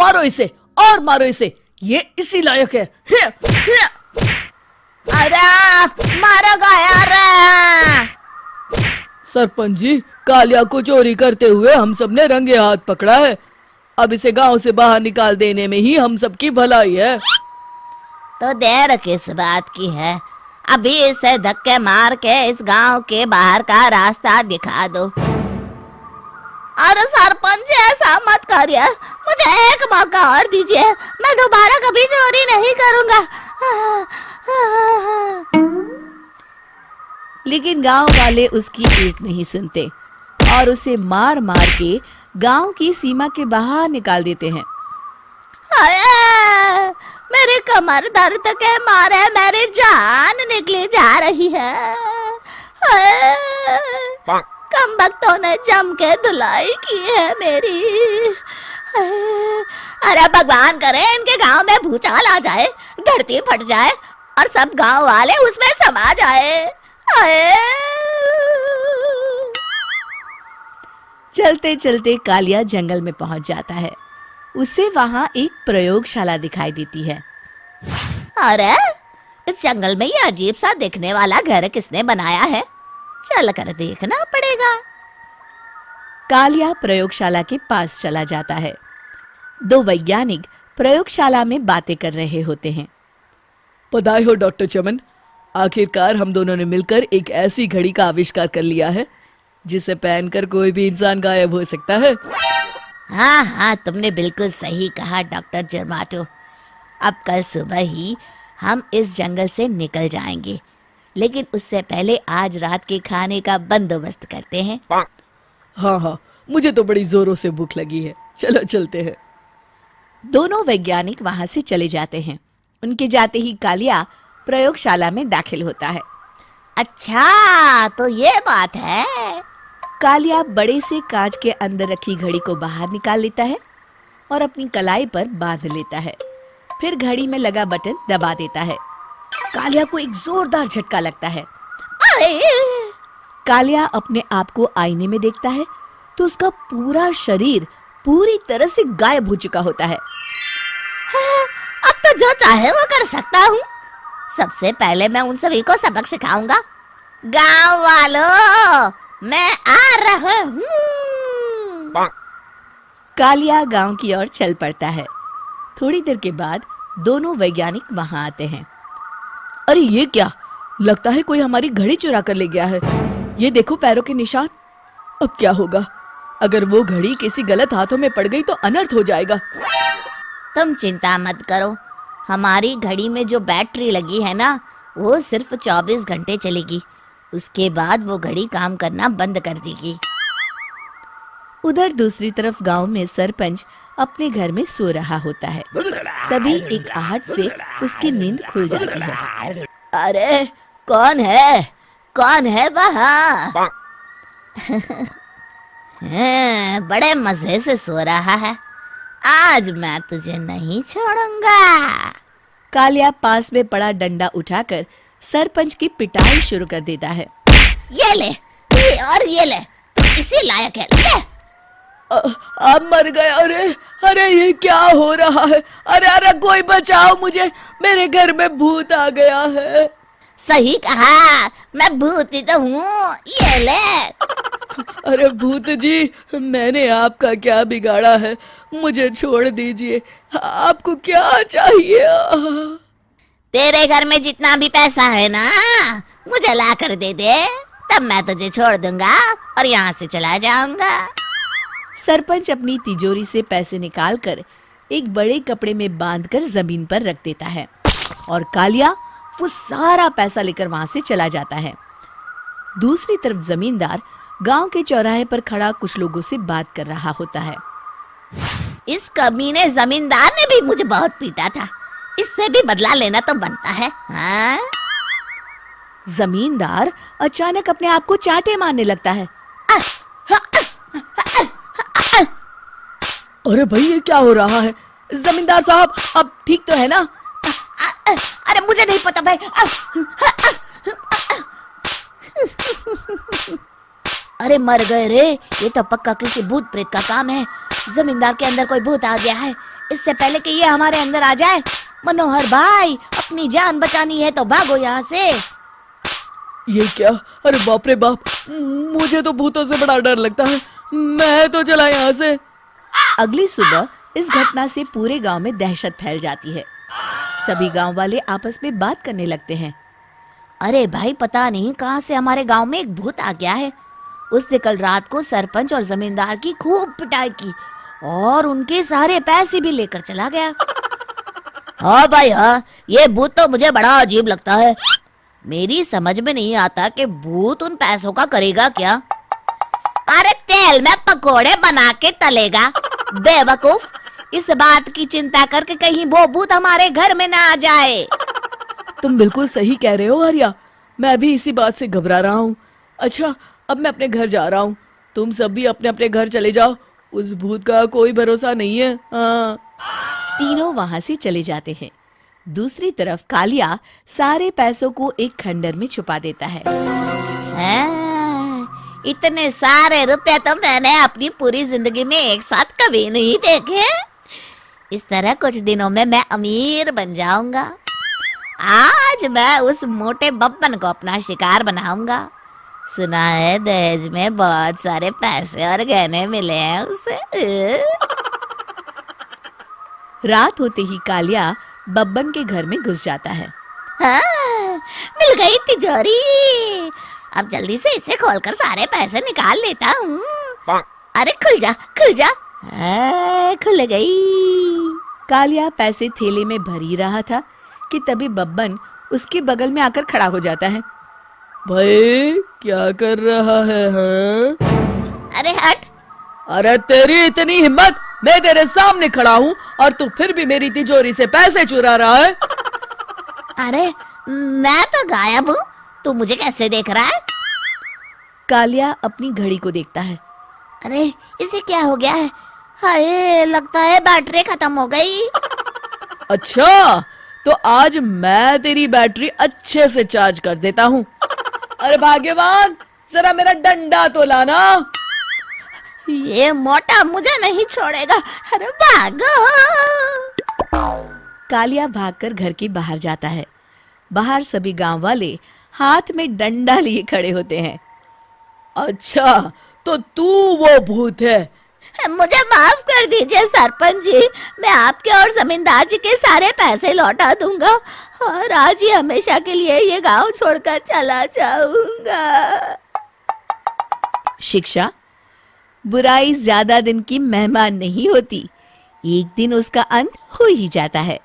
मारो इसे और मारो इसे, ये इसी लायक है। अरे मारो यार। सरपंच जी, कालिया को चोरी करते हुए हम सब ने रंगे हाथ पकड़ा है। अब इसे गांव से बाहर निकाल देने में ही हम सबकी भलाई है। तो देर किस बात की है, अभी इसे धक्के मार के इस गांव के बाहर का रास्ता दिखा दो। अरे सरपंच ऐसा मत करिए, मुझे एक मौका और दीजिए, मैं दोबारा कभी चोरी नहीं करूंगा। लेकिन गांव वाले उसकी एक नहीं सुनते और उसे मार मार के गांव की सीमा के बाहर निकाल देते हैं। मेरी कमर दर्द के मारे मेरी जान निकली जा रही है। कमबख्तों ने जम के धुलाई की है मेरी। अरे भगवान करे इनके गांव में भूचाल आ जाए, धरती फट जाए और सब गांव वाले उसमें समा जाए। चलते चलते कालिया जंगल में पहुंच जाता है। उसे वहां एक प्रयोगशाला दिखाई देती है। अरे इस जंगल में ये अजीब सा दिखने वाला घर किसने बनाया है, चल कर देखना पड़ेगा। कालिया प्रयोगशाला के पास चला जाता है। दो वैज्ञानिक प्रयोगशाला में बातें कर रहे होते हैं। बधाई हो डॉक्टर चमन, आखिरकार हम दोनों ने मिलकर एक ऐसी घड़ी का आविष्कार कर लिया है जिसे पहनकर कोई भी इंसान गायब हो सकता है। हाँ हाँ, तुमने बिल्कुल सही कहा डॉक्टर जर्माटो। अब कल सुबह ही हम इस जंगल से निकल जाएंगे, लेकिन उससे पहले आज रात के खाने का बंदोबस्त करते हैं। हाँ हाँ, मुझे तो बड़ी जोरों से भूख लगी है, चलो चलते हैं। दोनों वैज्ञानिक वहां से चले जाते हैं। उनके जाते ही कालिया प्रयोगशाला में दाखिल होता है। अच्छा तो ये बात है। कालिया बड़े से कांच के अंदर रखी घड़ी को बाहर निकाल लेता है और अपनी कलाई पर बांध लेता है। फिर घड़ी में लगा बटन दबा देता है। कालिया को एक जोरदार झटका लगता है। कालिया अपने आप को आईने में देखता है तो उसका पूरा शरीर पूरी तरह से गायब हो चुका होता है। अब तो जो चाहे वो कर सकता हूँ। सबसे पहले मैं उन सभी को सबक सिखाऊंगा। गांव वालों, मैं आ रहा हूँ। कालिया गांव की ओर चल पड़ता है। थोड़ी देर के बाद दोनों वैज्ञानिक वहां आते हैं। अरे ये क्या, लगता है कोई हमारी घड़ी चुरा कर ले गया है। ये देखो पैरों के निशान। अब क्या होगा, अगर वो घड़ी किसी गलत हाथों में पड़ गई तो अनर्थ हो जाएगा। तुम चिंता मत करो, हमारी घड़ी में जो बैटरी लगी है ना, वो सिर्फ 24 घंटे चलेगी। उसके बाद वो घड़ी काम करना बंद कर देगी। उधर दूसरी तरफ गांव में सरपंच अपने घर में सो रहा होता है। तभी एक आहट से उसकी नींद खुल जाती है। अरे कौन है वहाँ? बड़े मजे से सो रहा है, आज मैं तुझे नहीं छोड़ूंगा। कालिया पास में पड़ा डंडा उठाकर सरपंच की पिटाई शुरू कर देता है। ये ले, ये ले, तू इसी लायक है, ले। आप मर गए। अरे ये क्या हो रहा है? अरे कोई बचाओ मुझे, मेरे घर में भूत आ गया है। सही कहा, मैं भूत ही तो हूँ, ये ले। अरे भूत जी, मैंने आपका क्या बिगाड़ा है, मुझे छोड़ दीजिए। आपको क्या चाहिए? तेरे घर में जितना भी पैसा है ना, मुझे ला कर दे दे, तब मैं तुझे छोड़ दूंगा और यहाँ से चला जाऊंगा। सरपंच अपनी तिजोरी से पैसे निकालकर एक बड़े कपड़े में बांधकर जमीन पर रख देता है और कालिया वो सारा पैसा लेकर वहां से चला जाता है। दूसरी तरफ जमींदार गांव के चौराहे पर खड़ा कुछ लोगों से बात कर रहा होता है। इस कमीने जमींदार ने भी मुझे बहुत पीटा था, इससे भी बदला लेना तो बनता है। हाँ? जमींदार अचानक अपने आप को चांटे मारने लगता है। अरे भाई ये क्या हो रहा है? जमींदार साहब, अब ठीक तो है ना? अरे मुझे नहीं पता भाई। अरे मर गए रे, ये तो पक्का किसी भूत प्रेत का काम है। जमींदार के अंदर कोई भूत आ गया है। इससे पहले कि ये हमारे अंदर आ जाए, मनोहर भाई अपनी जान बचानी है तो भागो यहाँ से। ये क्या? अरे बाप रे बाप, मुझे तो भूतों से बड़ा डर लगता है। मैं तो चला यहाँ से। अगली सुबह इस घटना से पूरे गांव में दहशत फैल जाती है। सभी गांव वाले आपस में बात करने लगते हैं। अरे भाई, पता नहीं कहाँ से हमारे गांव में एक भूत आ गया है। उसने कल रात को सरपंच और जमींदार की खूब पिटाई की और उनके सारे पैसे भी लेकर चला गया। हाँ भाई हाँ, ये भूत तो मुझे बड़ा अजीब लगता है। मेरी समझ में नहीं आता कि भूत उन पैसों का करेगा क्या। अरे तेल में पकोड़े बना के तलेगा बेवकूफ। इस बात की चिंता करके कहीं वो भूत हमारे घर में ना आ जाए। तुम बिल्कुल सही कह रहे हो आर्या, मैं भी इसी बात से घबरा रहा हूँ। अच्छा, अब मैं अपने घर जा रहा हूँ। तुम सब भी अपने अपने घर चले जाओ। उस भूत का कोई भरोसा नहीं है। हाँ। तीनों वहां से चले जाते हैं। दूसरी तरफ कालिया सारे पैसों को एक खंडर में छुपा देता है। इतने सारे रुपए तो मैंने अपनी पूरी जिंदगी में एक साथ कभी नहीं देखे। इस तरह कुछ दिनों में मैं अमीर बन जाऊंगा। आज मैं उस मोटे बब्बन को अपना शिकार बनाऊंगा। सुना है दहेज में बहुत सारे पैसे और गहने मिले हैं उसे। रात होते ही कालिया बब्बन के घर में घुस जाता है। हाँ, मिल गई तिजोरी। अब जल्दी से इसे खोलकर सारे पैसे निकाल लेता हूँ। अरे खुल जा खुल जा। खुल गई। कालिया पैसे थैले में भर ही रहा था कि तभी बब्बन उसके बगल में आकर खड़ा हो जाता है। भाई क्या कर रहा है? हाँ? अरे हट। अरे तेरी इतनी हिम्मत, मैं तेरे सामने खड़ा हूँ और तू फिर भी मेरी तिजोरी से पैसे चुरा रहा है। अरे मैं तो गायब हूँ, तू मुझे कैसे देख रहा है? कालिया अपनी घड़ी को देखता है। अरे इसे क्या हो गया है? हाय, लगता है बैटरी खत्म हो गई। अच्छा, तो आज मैं तेरी बैटरी अच्छे से चार्ज कर देता हूँ। अरे भाग्यवान, जरा मेरा डंडा तो लाना। ये मोटा मुझे नहीं छोड़ेगा। अरे भागो। कालिया भागकर घर के बाहर जाता है। बाहर सभी गांव वाले हाथ में डंडा लिए खड़े होते हैं। अच्छा, तो तू वो भूत है? मुझे माफ कर दीजिए सरपंच जी, मैं आपके और जमींदार जी के सारे पैसे लौटा दूंगा और आज ही हमेशा के लिए ये गांव छोड़कर चला जाऊंगा। शिक्षा: बुराई ज्यादा दिन की मेहमान नहीं होती, एक दिन उसका अंत हो ही जाता है।